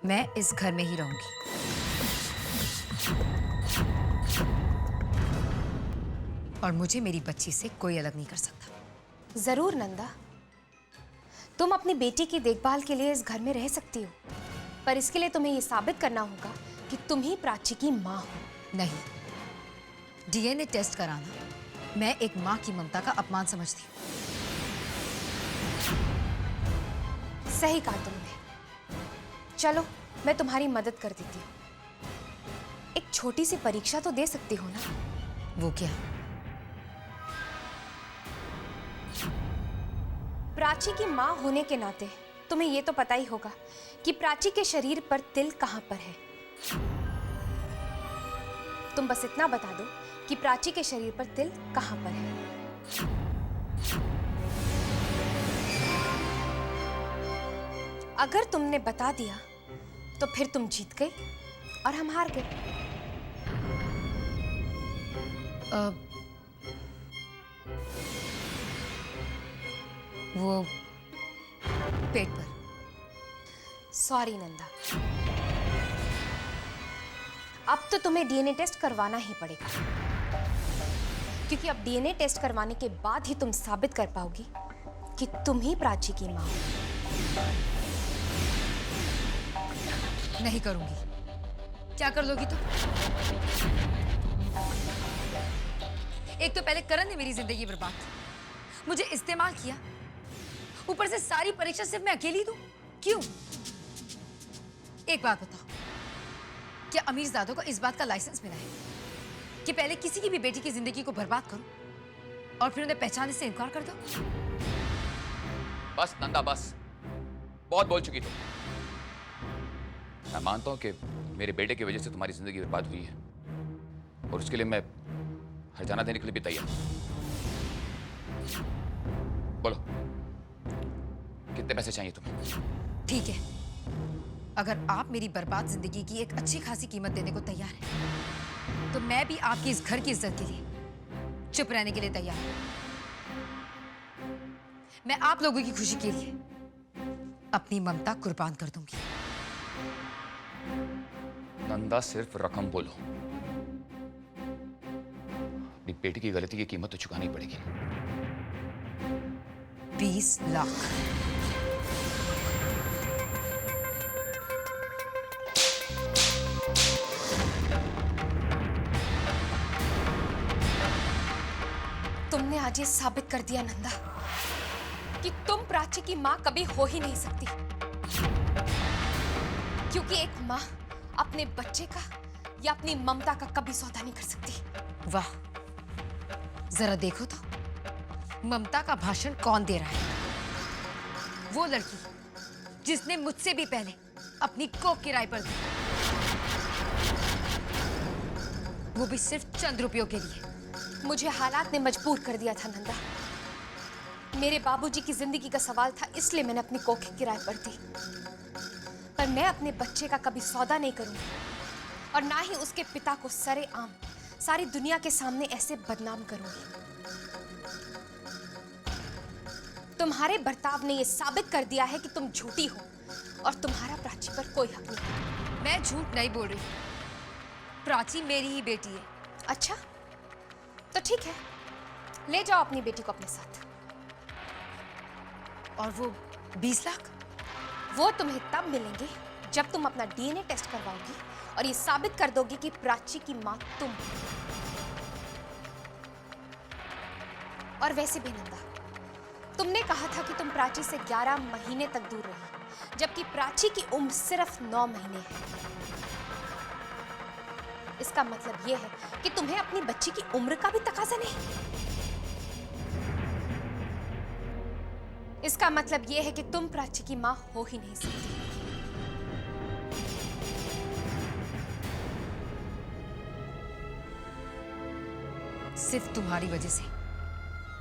मैं इस घर में ही रहूंगी। और मुझे मेरी बच्ची से कोई अलग नहीं कर सकता। जरूर नंदा, तुम अपनी बेटी की देखभाल के लिए इस घर में रह सकती हो, पर इसके लिए तुम्हें यह साबित करना होगा कि तुम ही प्राची की माँ हो। नहीं, डीएनए टेस्ट कराना मैं एक माँ की ममता का अपमान समझती हूँ। सही कहा तुमने। चलो मैं तुम्हारी मदद कर देती हूँ। एक छोटी सी परीक्षा तो दे सकती हो ना? वो क्या? प्राची की माँ होने के नाते तुम्हें यह तो पता ही होगा कि प्राची के शरीर पर तिल कहां पर है। तुम बस इतना बता दो कि प्राची के शरीर पर तिल कहां पर है। अगर तुमने बता दिया तो फिर तुम जीत गई और हम हार गए। वो पेट पर। सॉरी नंदा, अब तो तुम्हें डीएनए टेस्ट करवाना ही पड़ेगा, क्योंकि अब डीएनए टेस्ट करवाने के बाद ही तुम साबित कर पाओगी कि तुम ही प्राची की मां हो। नहीं करूंगी। क्या कर लोगी तुम? एक तो पहले करण ने मेरी जिंदगी बर्बाद की, मुझे इस्तेमाल किया, ऊपर से सारी परीक्षा सिर्फ मैं अकेली दूं। क्यों? एक बात बताओ, क्या अमीरजादों को इस बात का लाइसेंस मिला है कि पहले किसी की भी बेटी की जिंदगी को बर्बाद करो और फिर उन्हें पहचानने से इनकार कर दो? बस नंदा, बस बहुत बोल चुकी तुम। मैं मानता हूं कि मेरे बेटे की वजह से तुम्हारी जिंदगी बर्बाद हुई है और उसके लिए मैं हर्जाना देने के लिए भी तैयार हूं। बोलो, कितने पैसे चाहिए तुम्हें? ठीक है, अगर आप मेरी बर्बाद जिंदगी की एक अच्छी खासी कीमत देने को तैयार हैं, तो मैं भी आपकी इस घर की इज्जत के लिए चुप रहने के लिए तैयार हूं। मैं आप लोगों की खुशी के लिए अपनी ममता कुर्बान कर दूंगी। नंदा, सिर्फ रकम बोलो। अपनी बेटी की गलती की कीमत तो चुकानी पड़ेगी। 20 लाख। तुमने आज ये साबित कर दिया नंदा कि तुम प्राची की मां कभी हो ही नहीं सकती, क्योंकि एक मां अपने बच्चे का या अपनी ममता का कभी सौदा नहीं कर सकती। वाह, जरा देखो तो ममता का भाषण कौन दे रहा है? वो लड़की जिसने मुझसे भी पहले अपनी कोख किराए पर दी, वो भी सिर्फ चंद रुपयों के लिए। मुझे हालात ने मजबूर कर दिया था नंदा। मेरे बाबूजी की जिंदगी का सवाल था, इसलिए मैंने अपनी कोख किराए पर दी। पर मैं अपने बच्चे का कभी सौदा नहीं करूंगी और ना ही उसके पिता को सरेआम सारी दुनिया के सामने ऐसे बदनाम करूंगी। तुम्हारे बर्ताव ने यह साबित कर दिया है कि तुम झूठी हो और तुम्हारा प्राची पर कोई हक नहीं। मैं झूठ नहीं बोल रही, प्राची मेरी ही बेटी है। अच्छा, तो ठीक है, ले जाओ अपनी बेटी को अपने साथ। और वो 20 लाख? वो तुम्हें तब मिलेंगे जब तुम अपना डीएनए टेस्ट करवाओगी और ये साबित कर दोगी कि प्राची की मां तुम हो। और वैसे भी नंदा, तुमने कहा था कि तुम प्राची से 11 महीने तक दूर रही, जबकि प्राची की उम्र सिर्फ 9 महीने है। इसका मतलब यह है कि तुम्हें अपनी बच्ची की उम्र का भी तकाजा नहीं। इसका मतलब यह है कि तुम प्राची की मां हो ही नहीं सकती। सिर्फ तुम्हारी वजह से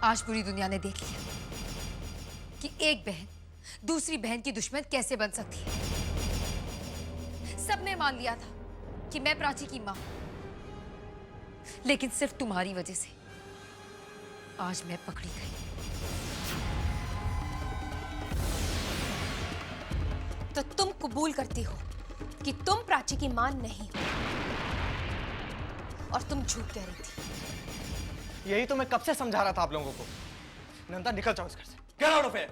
आज पूरी दुनिया ने देख लिया कि एक बहन दूसरी बहन की दुश्मन कैसे बन सकती है। सबने मान लिया था कि मैं प्राची की मां, लेकिन सिर्फ तुम्हारी वजह से आज मैं पकड़ी गई। तो तुम कबूल करती हो कि तुम प्राची की मां नहीं हो और तुम झूठ कह रही थी। यही तो मैं कब से समझा रहा था आप लोगों को। नंदा निकल जाओ इस घर से। Get out of here.